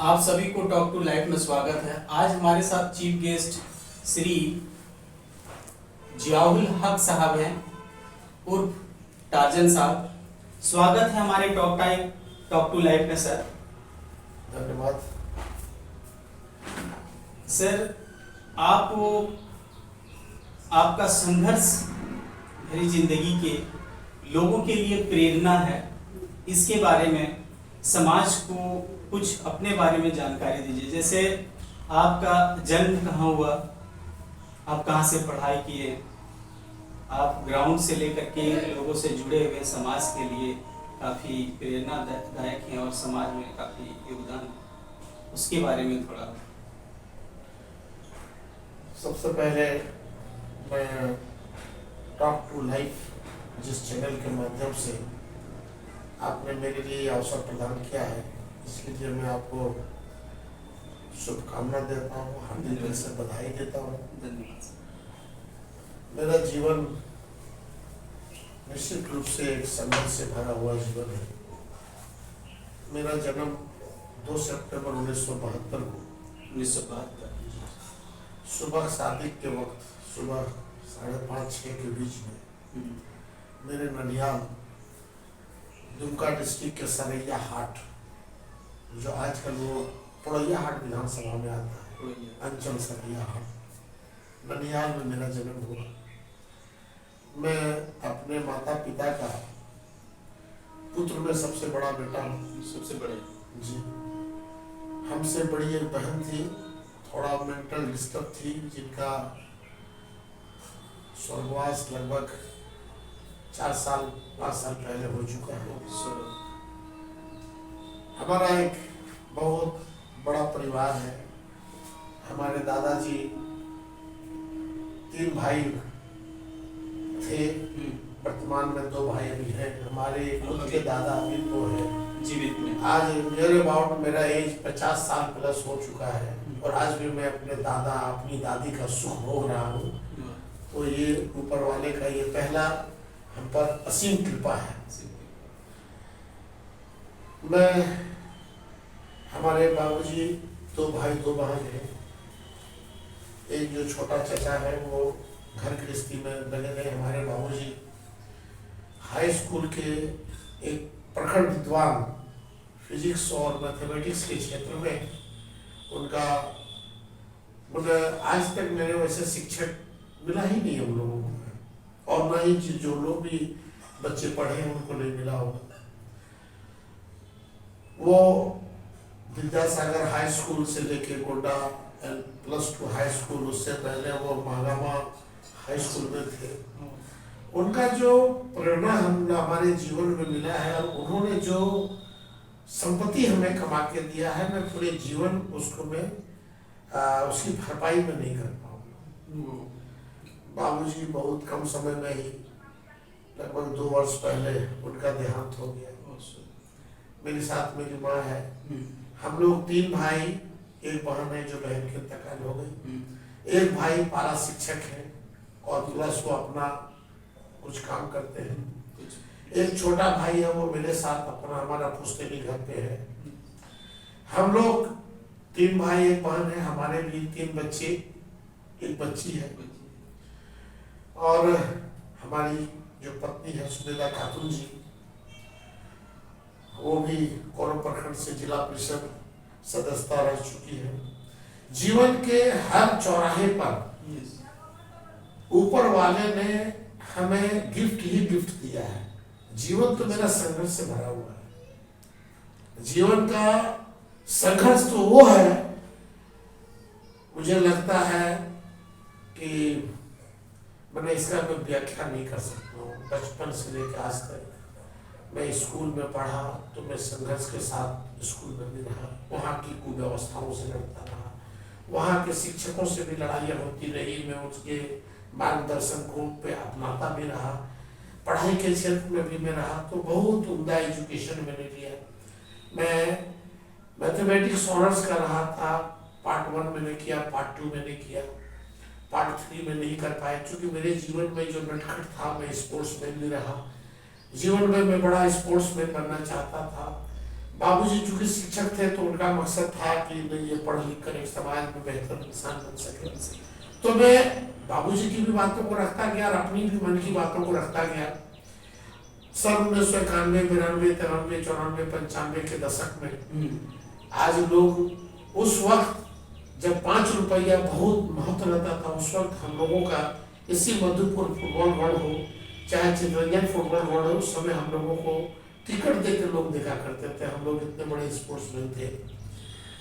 आप सभी को टॉक टू लाइफ में स्वागत है। आज हमारे साथ चीफ गेस्ट श्री जियाउल हक साहब हैं उर्फ टार्जन साहब। स्वागत है हमारे टॉक टू लाइफ में सर। धन्यवाद सर, आपका संघर्ष भरी जिंदगी के लोगों के लिए प्रेरणा है। इसके बारे में समाज को कुछ अपने बारे में जानकारी दीजिए। जैसे आपका जन्म कहाँ हुआ, आप कहाँ से पढ़ाई किए, आप ग्राउंड से लेकर के लोगों से जुड़े हुए समाज के लिए काफ़ी प्रेरणादायक हैं और समाज में काफ़ी योगदान है, उसके बारे में थोड़ा। सबसे पहले मैं टॉक टू लाइफ जिस चैनल के माध्यम से आपने मेरे लिए अवसर प्रदान किया है, इसलिए मैं आपको शुभकामना देता हूँ, हार्दिक दिल से बधाई देता हूँ। धन्यवाद। मेरा जीवन निश्चित रूप से एक संघर्ष से भरा हुआ जीवन है। मेरा जन्म 2 सितंबर 1972 को 1972 सुबह शादी के वक्त सुबह 5:30-6 के बीच में मेरे ननिहाल दुमका डिस्ट्रिक्ट के सरैया हाट, जो आजकल वो पुरैया हाट विधानसभा में आता है, अंचल सरैया हाट, ननिहाल में मेरा जन्म हुआ। मैं अपने माता पिता का पुत्र में सबसे बड़ा बेटा हूँ। सबसे बड़े जी, हमसे बड़ी एक बहन थी, थोड़ा मेंटल डिस्टर्ब थी, जिनका स्वर्गवास लगभग 4 साल 5 साल पहले हो चुका है। हमारा एक बहुत बड़ा परिवार है। हमारे दादाजी 3 भाई थे, वर्तमान में 2 भाई अभी हैं। हमारे खुद के दादा अभी 2 हैं जीवित में। आज मेरे अबाउट मेरा एज 50 साल प्लस हो चुका है और आज भी मैं अपने दादा अपनी दादी का सुख भोग रहा हूँ। तो ये ऊपर वाले का ये पहला हम पर असीम कृपा है। मैं हमारे बाबूजी 2 भाई 2 बहन हैं। एक जो छोटा चाचा है वो घर गृहस्थी में लगे रहे। हमारे बाबूजी हाई स्कूल के एक प्रखर विद्वान, फिजिक्स और मैथमेटिक्स के क्षेत्र में उनका उन्हें आज तक मेरे वैसे शिक्षक मिला ही नहीं है उन लोगों को, और न ही जो लोग भी बच्चे पढ़े हैं उनको नहीं मिला होगा। वो विद्यासागर हाई स्कूल से लेके गोड्डा +2 हाई स्कूल, उससे पहले वो महागामा हाई स्कूल में थे। उनका जो प्रेरणा हमारे जीवन में मिला है और उन्होंने जो संपत्ति हमें कमा के दिया है, मैं पूरे जीवन उसको मैं उसकी भरपाई में नहीं कर पाऊंगा। बाबूजी बहुत कम समय में ही लगभग 2 वर्ष पहले उनका देहांत हो गया। मेरे साथ मेरी माँ है। हम लोग 3 भाई, एक बहन है जो बहन के इंतकाल हो गई। एक भाई पारा शिक्षक है और प्लस वो अपना कुछ काम करते हैं। एक छोटा भाई है, वो मेरे साथ अपना हमारा पुश्तैनी घर पे है। हम लोग 3 भाई 1 बहन है। हमारे भी 3 बच्चे 1 बच्ची है। और हमारी जो पत्नी है सुनीता खातून जी, वो भी कोरम प्रखंड से जिला परिषद सदस्यता रह चुकी है। जीवन के हर चौराहे पर ऊपर वाले ने हमें गिफ्ट ही गिफ्ट दिया है। जीवन तो मेरा संघर्ष से भरा हुआ है। जीवन का संघर्ष तो वो है, मुझे लगता है कि मैंने इसका मैं व्याख्या नहीं कर सकता हूँ। बचपन से लेकर आज तक मैं स्कूल में पढ़ा तो मैं संघर्ष के साथ स्कूल में भी रहा, वहाँ की कुव्यवस्थाओं से लड़ता रहा, वहाँ के शिक्षकों से भी लड़ाइयाँ होती रही, मैं उसके मार्गदर्शन को पे अपनाता भी रहा, पढ़ाई के क्षेत्र में भी मैं रहा। तो बहुत उम्दा एजुकेशन मैंने लिया। मैं मैथमेटिक्स ऑनर्स कर रहा था, पार्ट 1 मैंने किया, पार्ट 2 मैंने किया, पार्ट 3 में नहीं कर पाया क्योंकि मेरे जीवन में जो नटखट था, मैं स्पोर्ट्स मैन भी रहा। जीवन में मैं बड़ा स्पोर्ट्स मैन बनना चाहता था। बाबूजी चूंकि शिक्षक थे तो उनका मकसद था कि नहीं ये पढ़ लिख कर एक समाज में बेहतर इंसान बन सके। तो मैं बाबूजी की भी बातों को रखता गया और अपनी भी मन की बातों को रखता गया। सन 1991, 92, 93, 94, 95 के दशक में आज लोग, उस वक्त जब 5 रुपया बहुत महत्व रहता था, उस वक्त हम लोगों का इसी मधुपुर फुटबॉल ग्राउंड हो चाहे चितरंजन फुटबॉल ग्राउंड हो, उस समय हम लोगों को टिकट दे के लोग देखा करते थे। हम लोग इतने बड़े स्पोर्ट्समैन थे।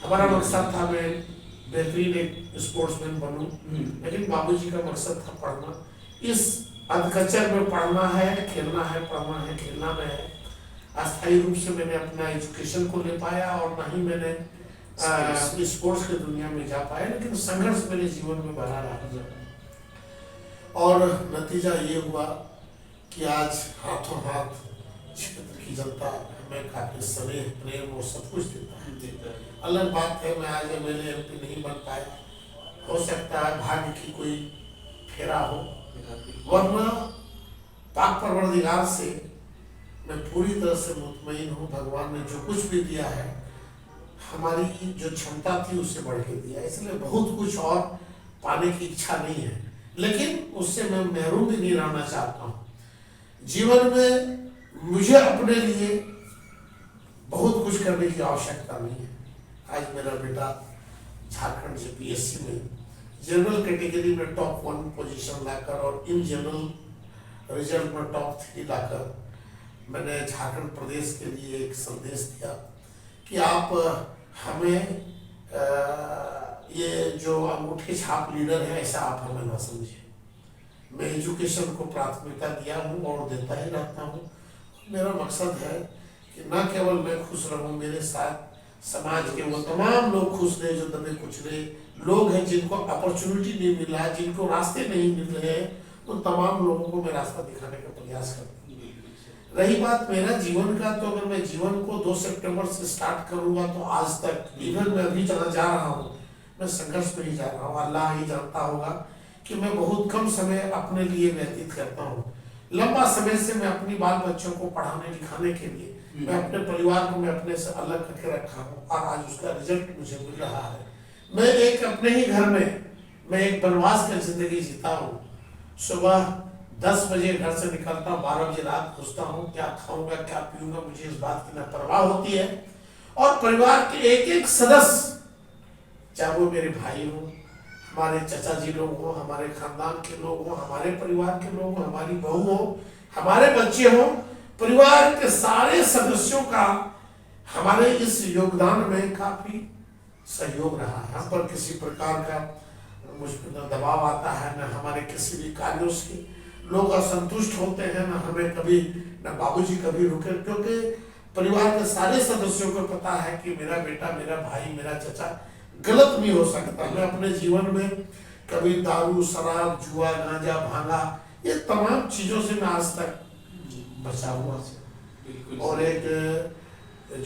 हमारा मकसद था मैं बेहतरीन एक स्पोर्ट्समैन बनूं, लेकिन बाबूजी का मकसद था पढ़ना। इस अधकचर में पढ़ना है, खेलना है, पढ़ना है, खेलना में है। अस्थायी रूप से मैंने अपना एजुकेशन को ले पाया और ना ही मैंने स्पोर्ट्स की दुनिया में जा पाया, लेकिन संघर्ष मेरे जीवन में बना रहा। और नतीजा ये हुआ कि आज हाथों हाथ क्षेत्र की जनता हमें काफी स्नेह, प्रेम और सब कुछ देता है। अलग बात है मैं आज MLA MP नहीं बन पाया, हो सकता है भाग्य की कोई फेरा हो, वरना पाक परवरदिगार से मैं पूरी तरह से मुतमईन हूँ। भगवान ने जो कुछ भी दिया है, हमारी जो क्षमता थी उससे बढ़ के दिया, इसलिए बहुत कुछ और पाने की इच्छा नहीं है, लेकिन उससे मैं महरूम भी नहीं रहना चाहता हूँ। जीवन में मुझे अपने लिए बहुत कुछ करने की आवश्यकता नहीं है। आज मेरा बेटा झारखंड से PSC में जनरल कैटेगरी में टॉप 1 पोजीशन लाकर और इन जनरल रिजल्ट में टॉप 3 लाकर मैंने झारखंड प्रदेश के लिए एक संदेश दिया कि आप हमें ये जो अंगूठे छाप लीडर है ऐसा आप हमें ना समझिए। मैं एजुकेशन को प्राथमिकता दिया हूँ और देता ही रहता हूँ। मेरा मकसद है कि न केवल मैं खुश रहूँ, मेरे साथ समाज के वो तमाम लोग खुश रहे जो दबे कुचले लोग हैं, जिनको अपॉर्चुनिटी नहीं मिल रहा है, जिनको रास्ते नहीं मिल रहे हैं, तो तमाम लोगों को मैं रास्ता दिखाने का प्रयास करता हूँ। रही बात मेरा जीवन का, तो अगर मैं जीवन को 2 सितंबर से स्टार्ट करूंगा तो आज तक इवन मैं अभी जहाँ जा रहा हूँ मैं संघर्ष में ही जा रहा हूँ। अल्लाह ही जानता होगा कि मैं बहुत कम समय अपने लिए व्यतीत करता हूँ। लंबा समय से मैं अपनी बाल बच्चों को पढ़ाने लिखाने के लिए मैं अपने परिवार को मैं अपने से अलग करके रखा हूँ और आज उसका रिजल्ट मुझे मिल रहा है। मैं एक अपने ही घर में मैं एक वनवास की जिंदगी जीता हूँ। सुबह 10 बजे घर से निकलता हूँ, 12 बजे रात घुसता हूँ। क्या खाऊंगा क्या पीऊंगा मुझे इस बात की ना परवाह होती है। और परिवार के एक एक सदस्य, चाहे वो मेरे भाई हो, हमारे चाचा जी लोग हो, हमारे खानदान के लोग हो, हमारे परिवार के लोग हो, हमारी बहू हो, हमारे बच्चे हो, परिवार के सारे सदस्यों का हमारे इस योगदान में काफी सहयोग रहा है। हम पर किसी प्रकार का मुझ पर न दबाव आता है, न हमारे किसी भी कार्यों से लोग असंतुष्ट होते हैं, न हमें कभी न बाबूजी कभी रुके, क्योंकि परिवार के सारे सदस्यों को पता है कि मेरा बेटा, मेरा भाई, मेरा चचा गलत नहीं हो सकता। मैं अपने जीवन में कभी दारू, शराब, जुआ, गांजा, भांगा, ये तमाम चीजों से मैं आज तक बचा हुआ। और एक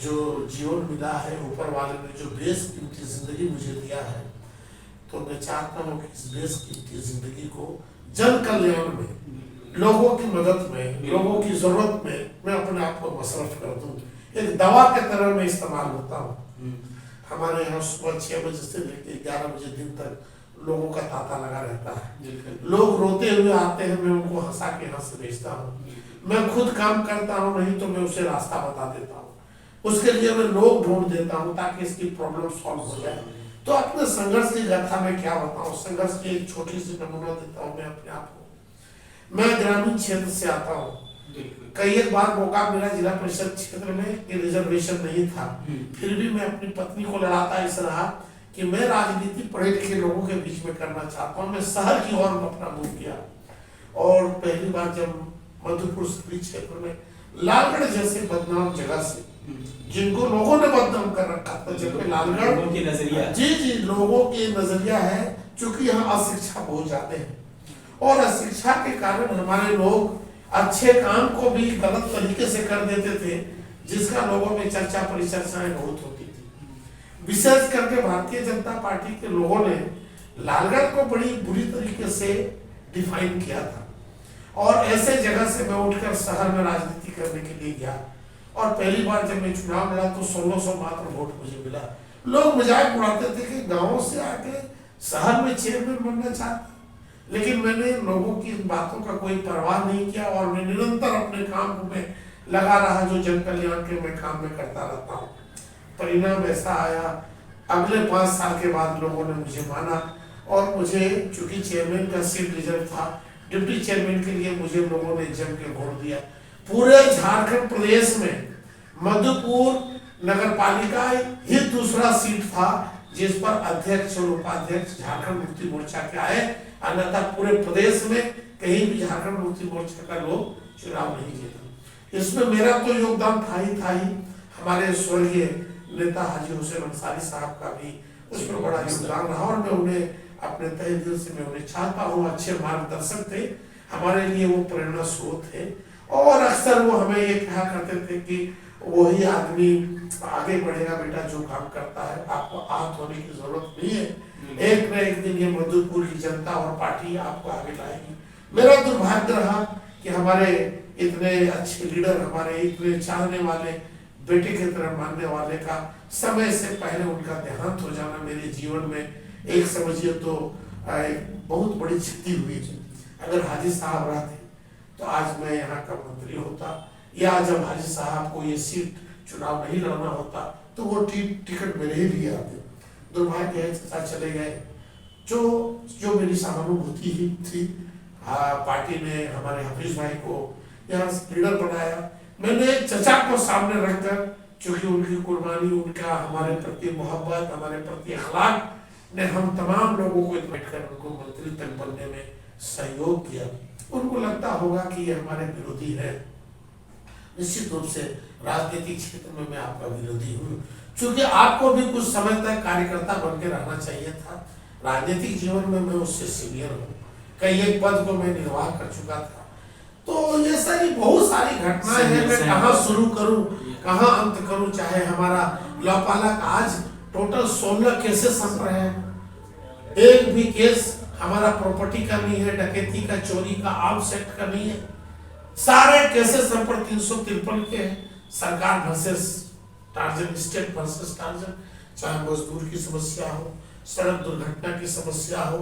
जो जीवन मिला है ऊपर वाले ने, जो बेशकीमती जिंदगी मुझे दिया है, तो मैं चाहता हूँ कि इस बेशकीमती जिंदगी को जन कल्याण में, लोगों की मदद में, लोगों की जरूरत में मैं अपने आप को मसरफ कर दूं। एक दवा के तरह मैं इस्तेमाल होता हूँ। हमारे यहाँ सुबह 6 बजे से लेकर 11 बजे दिन तक लोगों का तांता लगा रहता है। लोग रोते हुए आते हैं, मैं उनको हंसा के यहाँ से भेजता हूँ। मैं खुद काम करता हूँ, नहीं तो मैं उसे रास्ता बता देता हूँ। उसके लिए मैं लोग ढूंढ देता हूँ ताकि इसकी प्रॉब्लम सॉल्व हो जाए। तो अपने संघर्ष की गाथा में क्या बताऊँ, संघर्ष की एक छोटी सी नमूना देता हूँ मैं अपने आप को। मैं ग्रामीण क्षेत्र से आता हूँ। कई एक बार मौका मिला जिला परिषद क्षेत्र में रिजर्वेशन नहीं था, फिर भी मैं अपनी पत्नी को लड़ाता इस रहा कि मैं राजनीति पढ़े लिखे लोगों के बीच में करना चाहता हूँ। मैं शहर की ओर अपना मूव किया और पहली बार जब मधुपुर शहरी क्षेत्र में लालगढ़ जैसे बदनाम जगह से, जिनको लोगों ने बदनाम कर रखा था, जबकि लालगढ़ लोगों की नजरिया, जी लोगों की नजरिया है, क्योंकि यहाँ अशिक्षा बहुत ज्यादा है और अशिक्षा के कारण हमारे लोग अच्छे काम को भी गलत तरीके से कर देते थे, जिसका लोगों में चर्चा परिचर्चाएं बहुत होती थी। विशेष करके भारतीय जनता पार्टी के लोगों ने लालगढ़ को बड़ी बुरी तरीके से डिफाइन किया था और ऐसे जगह से मैं उठकर शहर में राजनीति करने के लिए गया और पहली बार जब मैं चुनाव लड़ा तो 1600 मात्र वोट मुझे मिला। लोग मजाक उड़ाते थे कि गाँव से आके शहर में चेयरमैन बनना चाहता, लेकिन मैंने लोगों की बातों का कोई परवाह नहीं किया और मैं निरंतर अपने काम में लगा रहा जो जन कल्याण के मैं काम में करता रहता हूँ। परिणाम ऐसा आया, अगले 5 साल के बाद लोगों ने मुझे माना और मुझे चूंकि चेयरमैन का सीट रिजर्व था, डिप्टी चेयरमैन के लिए मुझे लोगों ने जम के वोट दिया। पूरे झारखंड प्रदेश में मधुपुर नगर पालिका ही दूसरा सीट था जिस पर अध्यक्ष और उपाध्यक्ष झारखंड मुक्ति मोर्चा के आए, अन्यथा पूरे प्रदेश में कहीं भी झारखंड मुक्ति मोर्चा का लोग चुनाव नहीं जीता। इसमें मेरा तो योगदान था ही, हमारे स्वर्गीय नेता हाजी हुसैन अंसारी साहब का भी उसमें बड़ा योगदान रहा और मैं उन्हें अपने तहे दिल से मैं उन्हें चाहता हूँ। अच्छे मार्गदर्शक थे, हमारे लिए वो प्रेरणा स्रोत थे और अक्सर वो हमें ये कहा करते थे कि वही आदमी आगे बढ़ेगा बेटा जो काम करता है, आपको आहत होने की जरूरत नहीं है, एक न एक दिन ये मधुपुर की जनता और पार्टी आपको आगे लाएगी। मेरा दुर्भाग्य रहा कि हमारे इतने अच्छे लीडर, हमारे इतने चाहने वाले, बेटे की तरह मानने वाले का समय से पहले उनका देहांत हो जाना मेरे जीवन में एक समझिए तो एक बहुत बड़ी क्षति हुई थी। अगर हाजी साहब रहते तो आज मैं यहाँ का मंत्री होता, या जब हाजी साहब को ये सीट चुनाव नहीं लड़ना होता तो वो टिकट मेरे ही लिए आते। दुर्भाग्य है चाचा चले गए। जो मेरी सहानुभूति ही थी, पार्टी ने हमारे हफीज भाई को यहाँ लीडर बनाया। मैंने चचा को सामने रखकर, चूंकि उनकी कुर्बानी, उनका हमारे प्रति मोहब्बत, हमारे प्रति अखलाक ने हम तमाम लोगों को बैठकर उनको मंत्री तक बनने में सहयोग किया। उनको लगता होगा कि ये हमारे विरोधी है। निश्चित रूप से राजनीतिक क्षेत्र में मैं आपका विरोधी हूँ, क्योंकि आपको भी कुछ समय तक कार्यकर्ता बन के रहना चाहिए था। राजनीतिक जीवन में मैं उससे सीनियर हूँ, कई एक पद को मैं निर्वाह कर चुका था। तो ये सारी बहुत सारी घटनाएं हैं, मैं कहाँ शुरू करूँ कहाँ अंत करूँ। चाहे हमारा लौपाला का आज टोटल 16 केसेस हम रहे हैं, एक भी केस हमारा प्रॉपर्टी का नहीं है, डकैती का, चोरी का, आर्म्स एक्ट का नहीं है। सारे केसेस हम पर 353 के हैं। सरकार versus torsion, state versus torsion, चाहे मजदूर की समस्या हो, सड़क दुर्घटना की समस्या हो,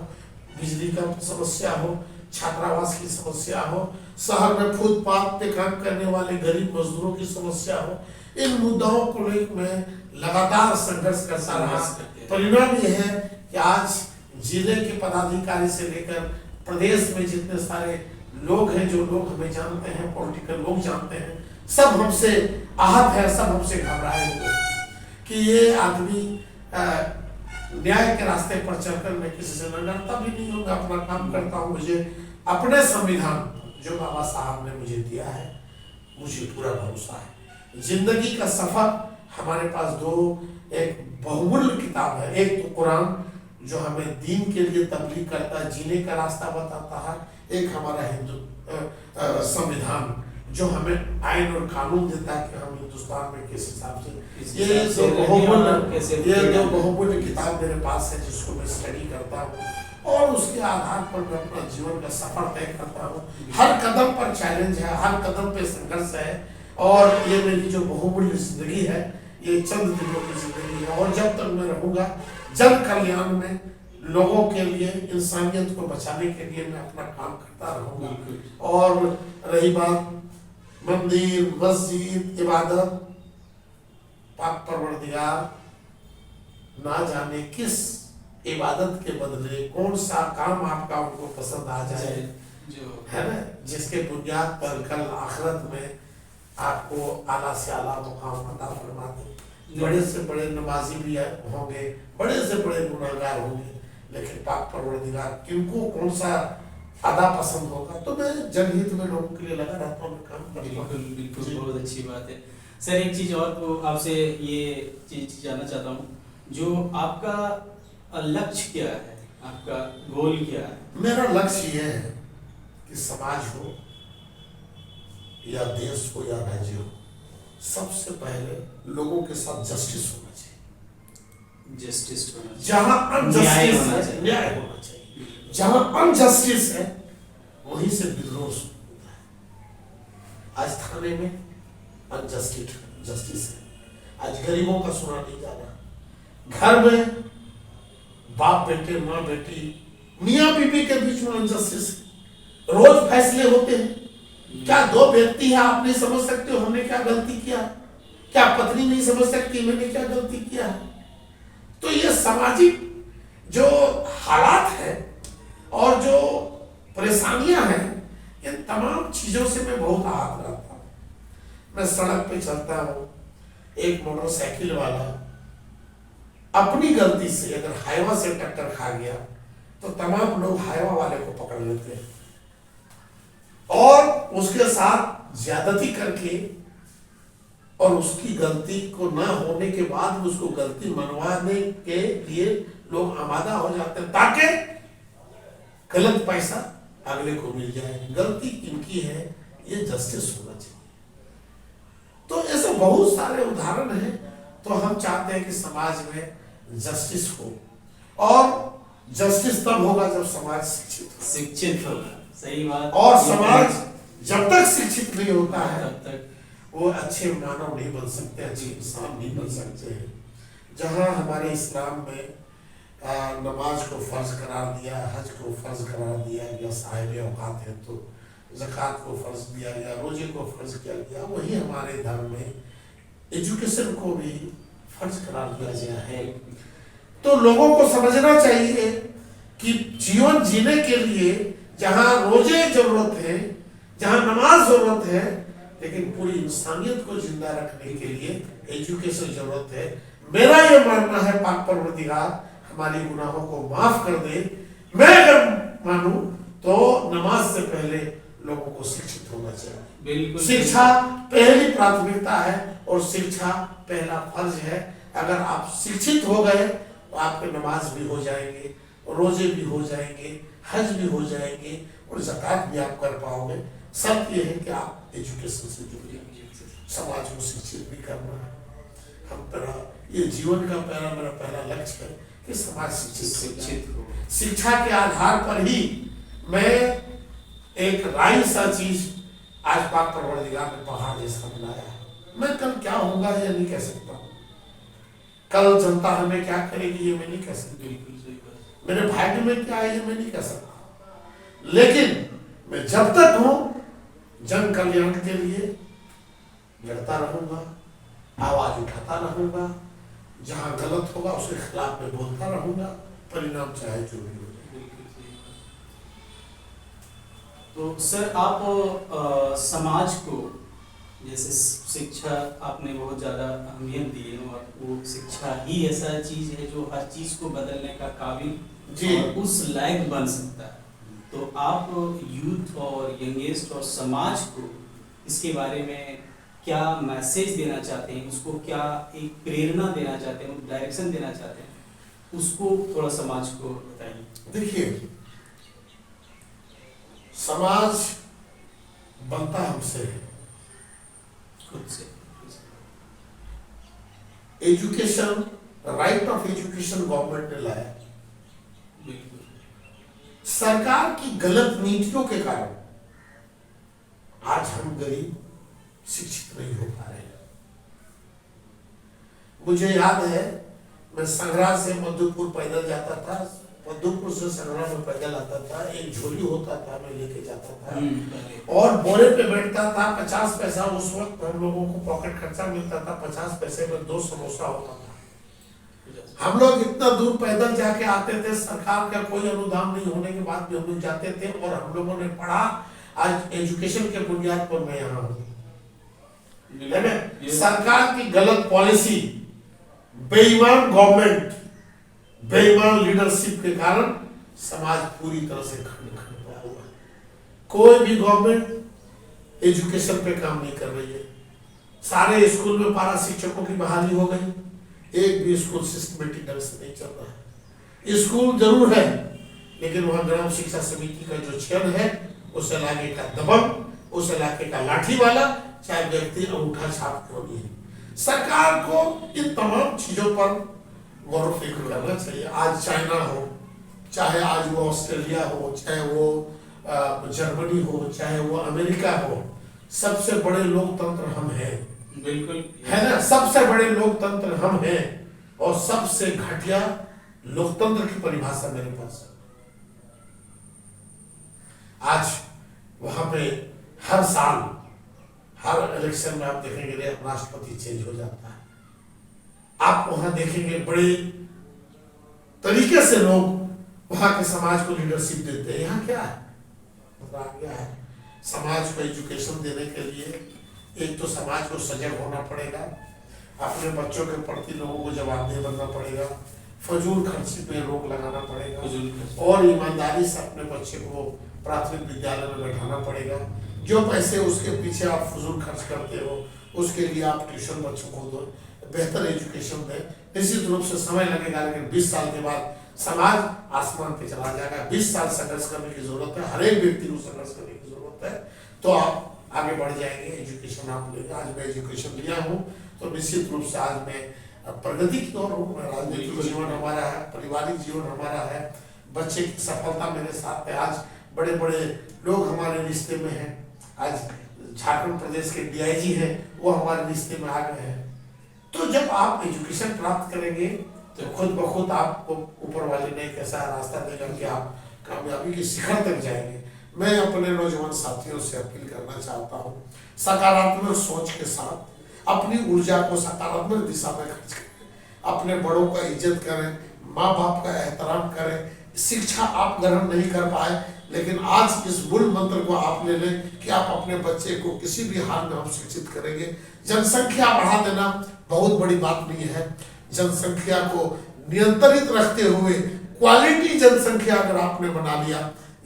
बिजली का समस्या हो, छात्रावास की समस्या हो, शहर में फुटपाथ पे काम करने वाले गरीब मजदूरों की समस्या हो, इन मुद्दाओं को लेकर मैं लगातार संघर्ष करता रहा। परिणाम यह है कि आज जिले के पदाधिकारी से लेकर प्रदेश में जितने सारे लोग हैं, जो लोग हमें जानते हैं, पॉलिटिकल लोग जानते हैं, सब हमसे आहत है, सब हमसे घबराए हुए कि ये आदमी न्याय के रास्ते पर चलकर, मैं किसी से न डरता भी नहीं हूँ, मैं अपना काम करता हूँ। मुझे अपने संविधान जो बाबा साहब ने मुझे दिया है, मुझे पूरा भरोसा है। जिंदगी का सफर हमारे पास दो एक बहुमूल्य किताब है, एक तो कुरान जो हमें दीन के लिए तबलीग करता है, जीने का रास्ता बताता है, एक हमारा हिंदू संविधान जो हमें आइन और कानून देता है कि हम हिंदुस्तान में किस हिसाब से, ये दो बहुमूल्य किताब मेरे पास है जिसको मैं स्टडी करता हूँ और उसके आधार पर मैं अपना जीवन का सफर तय करता हूँ। हर कदम पर चैलेंज है, हर कदम पे संघर्ष है और ये मेरी जो बहुमूल्य जिंदगी है ये चंद दिनों की जिंदगी है और जब तक मैं रहूँगा जन कल्याण में, लोगों के लिए, इंसानियत को बचाने के लिए मैं अपना काम करता रहूँगा। और रही बात मंदिर, मस्जिद, इबादत, पाक परवरदिगार ना जाने किस इबादत के बदले कौन सा काम आपका उनको पसंद आ जाए, जो है ना, जिसके बुनियाद पर कल आखिरत में आपको आला से आला मुकाम अता फरमा दे। बड़े से बड़े नमाजी भी होंगे, बड़े से बड़े गुनहगार होंगे, लेकिन पाक परवरदिगार किनको कौन सा अदा पसंद होगा। तो मैं जनहित में लोगों के लिए लगा रहता हूँ, काम करता हूँ। बिल्कुल बहुत अच्छी बात है सर। एक चीज़ और तो आपसे ये चीज़ जानना चाहता हूँ, जो आपका लक्ष्य क्या है, आपका गोल क्या है? मेरा लक्ष्य ये है कि समाज हो या देश हो या राज्य हो, सबसे पहले लोगों के साथ जस्टिस होना चाहिए। जस्टिस होना चाहिए, जहाँ अनजस्टिस है न्याय होना चाहिए, जहाँ अनजस्टिस है वहीं से विद्रोह होता है। आज थाने में अनजस्टिस जस्टिस है। आज गरीबों का सुना नहीं जा रहा, घर में बाप बेटे माँ बेटी मियाँ बीवी के बीच में अनजस्टिस है। रोज फैसले होते हैं। क्या दो व्यक्ति है, आप नहीं समझ सकते हो हमने क्या गलती किया? क्या पत्नी नहीं समझ सकती मैंने क्या गलती किया? तो ये सामाजिक जो हालात है और जो परेशानियां हैं, इन तमाम चीजों से मैं बहुत आहत रहता हूँ। मैं सड़क पे चलता हूँ, एक मोटरसाइकिल वाला अपनी गलती से अगर हाईवा से टक्कर खा गया तो तमाम लोग हाईवा वाले को पकड़ लेते हैं और उसके साथ ज्यादती करके और उसकी गलती को ना होने के बाद उसको गलती मनवाने के लिए लोग आमादा हो जाते हैं ताकि गलत पैसा अगले को मिल जाए। गलती किनकी है, ये जस्टिस होना चाहिए। तो ऐसे बहुत सारे उदाहरण हैं। तो हम चाहते हैं कि समाज में जस्टिस हो, और जस्टिस तब होगा जब समाज शिक्षित होगा। सही बात। और समाज जब तक शिक्षित नहीं होता है तब तक वो अच्छे मानव नहीं बन सकते, अच्छे इंसान नहीं बन सकते हैं। जहाँ हमारे इस्लाम में नमाज को फर्ज करार दिया, हज को फर्ज करार दिया गया, साहिब औकात है तो ज़कात को फर्ज दिया गया, रोजे को फर्ज किया गया, वही हमारे धर्म में एजुकेशन को भी फर्ज करार दिया गया है। तो लोगों को समझना चाहिए कि जीवन जीने के लिए जहाँ रोजे जरूरत है, जहाँ नमाज जरूरत है, लेकिन पूरी इंसानियत को जिंदा रखने के लिए एजुकेशन जरूरत है। मेरा ये मानना है पाक परवरदिगार हमारी गुनाहों को माफ कर दे। मैं अगर मानूं तो नमाज से पहले लोगों को शिक्षित होना चाहिए। बिल्कुल, शिक्षा पहली प्राथमिकता है और शिक्षा पहला फर्ज है। अगर आप शिक्षित हो गए तो आपके नमाज भी हो जाएंगे, रोजे भी हो जाएंगे, हज भी हो जाएंगे और ज़कात भी आप कर पाओगे। सब ये है कि आप एजुकेशन से जुड़िए, समाज को शिक्षित भी करना है। ये जीवन का मेरा पहला लक्ष्य है कि समाज शिक्षित हो। शिक्षा के आधार पर ही मैं एक राई सा चीज आज पाक परवरदिगार ने पहाड़ जैसा बनाया है। मैं कल क्या होगा ये नहीं कह सकता, कल जनता हमें क्या करेगी ये मैं नहीं कह सकती, मेरे भाग्य में क्या है ये मैं नहीं कह सकता। लेकिन मैं जब तक हूं जन कल्याण के लिए लड़ता रहूंगा, आवाज उठाता रहूंगा, जहां गलत होगा उसके खिलाफ में बोलता रहूंगा, परिणाम चाहे जो भी हो जाए। तो सर आप समाज को, जैसे शिक्षा आपने बहुत ज़्यादा अहमियत दी है, और वो शिक्षा ही ऐसा चीज़ है जो हर चीज़ को बदलने का काबिल और उस लायक बन सकता है। तो आप यूथ और यंगेस्ट और समाज को इसके बारे में क्या मैसेज देना चाहते हैं, उसको क्या एक प्रेरणा देना चाहते हैं, डायरेक्शन देना चाहते हैं, उसको थोड़ा समाज को बताइए। देखिए, समाज बनता हमसे है, खुद से। Education, right of education government ने लाया। सरकार की गलत नीतियों के कारण आज हम गरीब शिक्षित नहीं हो पा रहे हैं। मुझे याद है मैं संग्राम से मधुपुर पैदल जाता था, मधुपुर से संग्राम में पैदल आता था, एक झोली होता था मैं लेके जाता था और बोरे पे बैठता था। 50 पैसा उस वक्त हम लोगों को पॉकेट खर्चा मिलता था, 50 पैसे में 2 समोसा होता था। हम लोग इतना दूर पैदल जाके आते थे, सरकार का कोई अनुदान नहीं होने के बाद भी हम लोग जाते थे और हम लोगों ने पढ़ा। आज एजुकेशन के बुनियाद पर मैं यहाँ हूँ। सरकार की गलत पॉलिसी, बेईमान गवर्नमेंट, बेईमान लीडरशिप के कारण समाज पूरी तरह से खंड खंड पड़ा हुआ है। कोई भी गवर्नमेंट एजुकेशन पे काम नहीं कर रही है। सारे स्कूल में पारा शिक्षकों की बहाली हो गई, एक भी स्कूल सिस्टमेटिक ढंग से नहीं चल रहा है। स्कूल जरूर है लेकिन वहां ग्राम शिक्षा समिति का जो चयन है, उस इलाके का दबंग, उस इलाके का लाठी वाला, चाहे व्यक्ति अंगूठा छाप क्यों नहीं है। सरकार को इन तमाम चीजों पर गौर फिक्र करना चाहिए। आज चाइना हो, चाहे आज वो ऑस्ट्रेलिया हो, चाहे वो जर्मनी हो, चाहे वो अमेरिका हो, सबसे बड़े लोकतंत्र हम हैं। बिल्कुल है ना। सबसे बड़े लोकतंत्र हम हैं और सबसे घटिया लोकतंत्र की परिभाषा मेरे पास है। आज वहां पे हर साल हर इलेक्शन में आप देखेंगे राष्ट्रपति चेंज हो जाता है। आप वहां देखेंगे बड़े तरीके से लोग वहां के समाज को लीडरशिप देते हैं। यहाँ क्या है, मतलब आ गया है समाज को एजुकेशन देने के लिए एक तो समाज को सजग होना पड़ेगा, अपने बच्चों के प्रति लोगों को जवाबदेह बनना पड़ेगा, फजूल खर्ची पे रोक लगाना पड़ेगा और ईमानदारी से अपने बच्चे को प्राथमिक विद्यालय में बैठाना पड़ेगा। जो पैसे उसके पीछे आप फजूल खर्च करते हो उसके लिए आप ट्यूशन बच्चों को दो, बेहतर एजुकेशन दें। निश्चित रूप से समय लगेगा, लेकिन 20 साल के बाद समाज आसमान पे चला जाएगा। 20 साल संघर्ष करने की जरूरत है, हर एक व्यक्ति को संघर्ष करने की जरूरत है, तो आप आगे बढ़ जाएंगे। एजुकेशन आप लेंगे, आज मैं एजुकेशन लिया हूँ तो निश्चित रूप से आज मैं प्रगति की ओर हूँ। राजनीतिक जीवन हमारा है, पारिवारिक जीवन हमारा है, बच्चे की सफलता मेरे साथ है। आज बड़े बड़े लोग हमारे रिश्ते में हैं। आज झारखंड प्रदेश के डीआईजी हैं, वो हमारे रिश्ते में आ गए हैं। तो जब आप एजुकेशन प्राप्त करेंगे तो खुद ब खुद आपको ऊपर वाले ने कैसा रास्ता देगा कि आप कामयाबी के शिखर तक जाएंगे। मैं अपने नौजवान साथियों से अपील करना चाहता हूँ, सकारात्मक सोच के साथ अपनी ऊर्जा को सकारात्मक दिशा में खर्च करें, अपने बड़ों का इज्जत करें, माँ बाप का एहतराम करें। शिक्षा आप ग्रहण नहीं कर पाए, लेकिन आज इस मूल मंत्र को आप ले लें कि आप अपने बच्चे को किसी भी हाल में हम शिक्षित करेंगे। जनसंख्या बढ़ा देना बहुत बड़ी बात नहीं है। जनसंख्या को नियंत्रित रखते हुए क्वालिटी जनसंख्या अगर आपने बना लिया,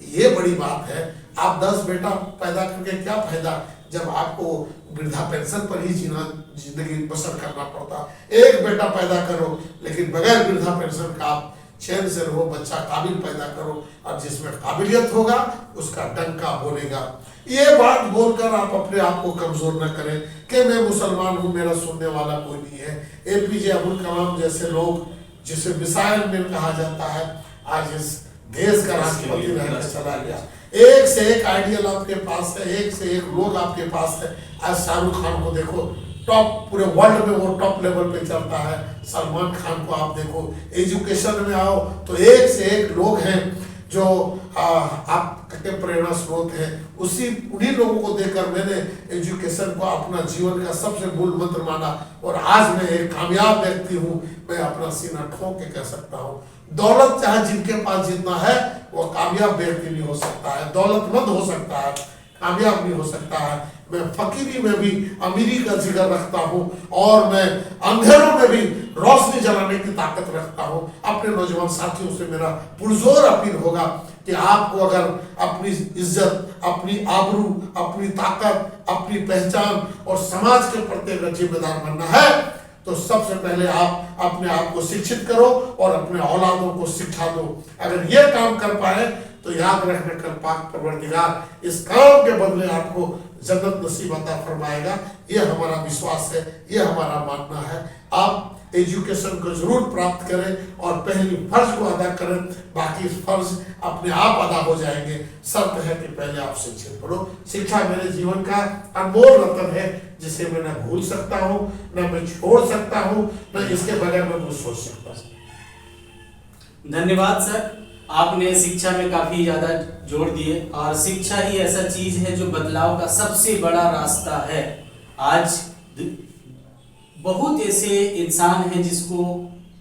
ये बड़ी बात है। आप 10 बेटा पैदा करके क्या फायदा जब आपको वृद्धा पेंशन पर ही जिंदगी बसर करना पड़ता। एक बेटा पैदा करो लेकिन बगैर वृद्धा पेंशन का आप चैन से रहो, बच्चा काबिल पैदा करो और जिसमें काबिलियत होगा उसका डंका बोलेगा। ये बात बोलकर आप अपने आप को कमजोर न करें कि मैं मुसलमान हूँ, मेरा सुनने वाला कोई नहीं है। एपीजे अब्दुल कलाम जैसे लोग, जिसे मिसाइल मैन कहा जाता है, आज इस देश का राष्ट्रपति रहकर चला गया। एक से एक आइडियल आपके पास है, एक से एक लोग आपके पास है। आज शाहरुख खान को देखो, टॉप पूरे वर्ल्ड में वो टॉप लेवल पे चलता है। सलमान खान को आप देखो, एजुकेशन में आओ तो एक से एक लोग हैं जो आपके प्रेरणा स्रोत है। उन्हीं लोगों को देखकर मैंने एजुकेशन को अपना जीवन का सबसे मूल मंत्र माना और आज मैं एक कामयाब व्यक्ति हूँ। मैं अपना सीना ठोक के कह सकता हूँ, दौलत चाहे जिनके पास जितना है वो कामयाब व्यक्ति नहीं हो सकता है, दौलतमंद हो सकता है, कामयाब नहीं हो सकता है। मैं फकीरी में भी अमीरी का जिक्र रखता हूँ और मैं अंधेरों में भी रोशनी जलाने की ताकत रखता हूँ। अपने नौजवान साथियों से मेरा पुरजोर अपील होगा कि आपको अगर अपनी इज्जत, अपनी आबरू, अपनी ताकत, अपनी पहचान और समाज के प्रति अगर जिम्मेदार बनना है तो सबसे पहले आप अपने आप को शिक्षित करो और अपने औलादों को शिक्षा दो। अगर ये काम कर पाए तो याद रखने कल पाक परवरदिगार इस काम के बदले आपको जन्नत नसीब अता फरमाएगा। ये हमारा विश्वास है, ये हमारा मानना है। आप एजुकेशन को जरूर प्राप्त करें और पहली फर्ज को अदा करें, बाकी फर्ज अपने आप अदा हो जाएंगे। शर्त है कि पहले आप शिक्षित पढ़ो। शिक्षा मेरे जीवन का अनमोल रत्न है जिसे मैं न भूल सकता हूँ, न मैं छोड़ सकता हूँ, न इसके बगैर मैं कुछ सोच सकता हूँ। धन्यवाद सर, आपने शिक्षा में काफी ज्यादा जोर दिए और शिक्षा ही ऐसा चीज है जो बदलाव का सबसे बड़ा रास्ता है। आज बहुत ऐसे इंसान हैं जिसको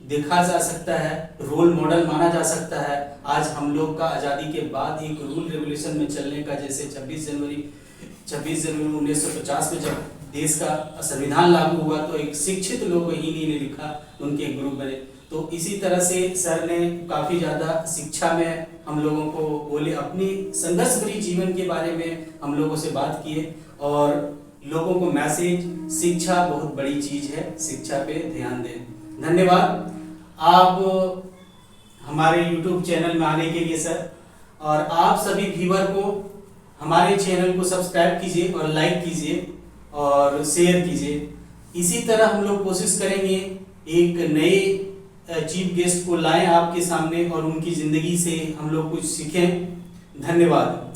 देखा जा सकता है, रोल मॉडल माना जा सकता है। आज हम लोग का आज़ादी के बाद एक रूल रेवोल्यूशन में चलने का, जैसे 26 जनवरी 1950 में जब देश का संविधान लागू हुआ तो एक शिक्षित लोग ही ने लिखा, उनके ग्रुप बने। तो इसी तरह से सर ने काफ़ी ज़्यादा शिक्षा में हम लोगों को बोले, अपनी संघर्ष भरी जीवन के बारे में हम लोगों से बात किए और लोगों को मैसेज, शिक्षा बहुत बड़ी चीज़ है, शिक्षा पे ध्यान दें। धन्यवाद आप हमारे YouTube चैनल में आने के लिए सर, और आप सभी व्यूअर को हमारे चैनल को सब्सक्राइब कीजिए और लाइक कीजिए और शेयर कीजिए। इसी तरह हम लोग कोशिश करेंगे एक नए चीफ गेस्ट को लाएं आपके सामने और उनकी ज़िंदगी से हम लोग कुछ सीखें। धन्यवाद।